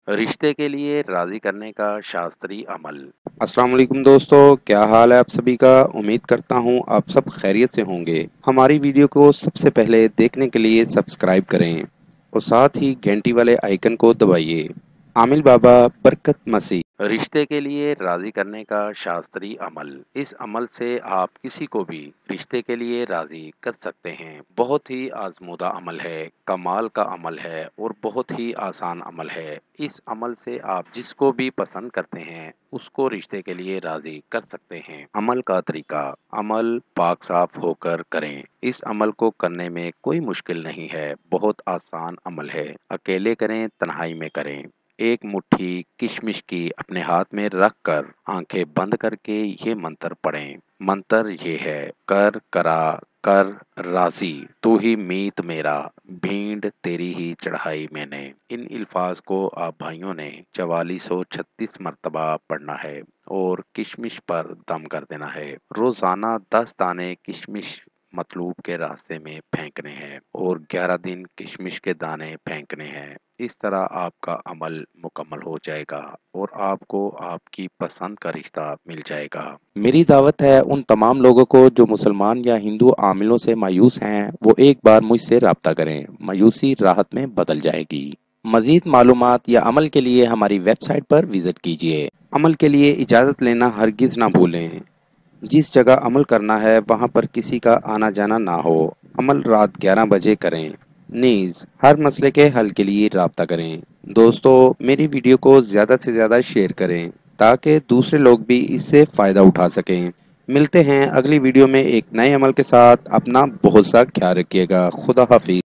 रिश्ते के लिए राजी करने का शास्त्रीय अमल। अस्सलाम वालेकुम दोस्तों, क्या हाल है आप सभी का। उम्मीद करता हूँ आप सब खैरियत से होंगे। हमारी वीडियो को सबसे पहले देखने के लिए सब्सक्राइब करें और साथ ही घंटी वाले आइकन को दबाइए। आमिल बाबा बरकत मसीह। रिश्ते के लिए राजी करने का शास्त्रीय अमल। इस अमल से आप किसी को भी रिश्ते के लिए राजी कर सकते हैं। बहुत ही आजमूदा अमल है, कमाल का अमल है और बहुत ही आसान अमल है। इस अमल से आप जिसको भी पसंद करते हैं उसको रिश्ते के लिए राजी कर सकते हैं। अमल का तरीका। अमल पाक साफ होकर करें। इस अमल को करने में कोई मुश्किल नहीं है, बहुत आसान अमल है। अकेले करें, तन्हाई में करें। एक मुट्ठी किशमिश की अपने हाथ में रख कर आंखें बंद करके ये मंत्र पढ़ें। मंत्र ये है, कर करा कर राजी, तू ही मीत मेरा, भीड़ तेरी ही चढ़ाई मैंने। इन अल्फाज को आप भाइयों ने 4436 मरतबा पढ़ना है और किशमिश पर दम कर देना है। रोजाना 10 दाने किशमिश मतलूब के रास्ते में फेंकने हैं और 11 दिन किशमिश के दाने फेंकने हैं। इस तरह आपका अमल मुकम्मल हो जाएगा और आपको आपकी पसंद का रिश्ता मिल जाएगा। मेरी दावत है उन तमाम लोगों को जो मुसलमान या हिंदू आमिलों से मायूस हैं, वो एक बार मुझसे राब्ता करें। मायूसी राहत में बदल जाएगी। मजीद मालूमात या अमल के लिए हमारी वेबसाइट पर विजिट कीजिए। अमल के लिए इजाज़त लेना हरगिज़ ना भूलें। जिस जगह अमल करना है वहां पर किसी का आना जाना ना हो। अमल रात 11 बजे करें। नीज हर मसले के हल के लिए राब्ता करें। दोस्तों, मेरी वीडियो को ज़्यादा से ज़्यादा शेयर करें ताकि दूसरे लोग भी इससे फ़ायदा उठा सकें। मिलते हैं अगली वीडियो में एक नए अमल के साथ। अपना बहुत सा ख्याल रखिएगा। खुदा हाफिज।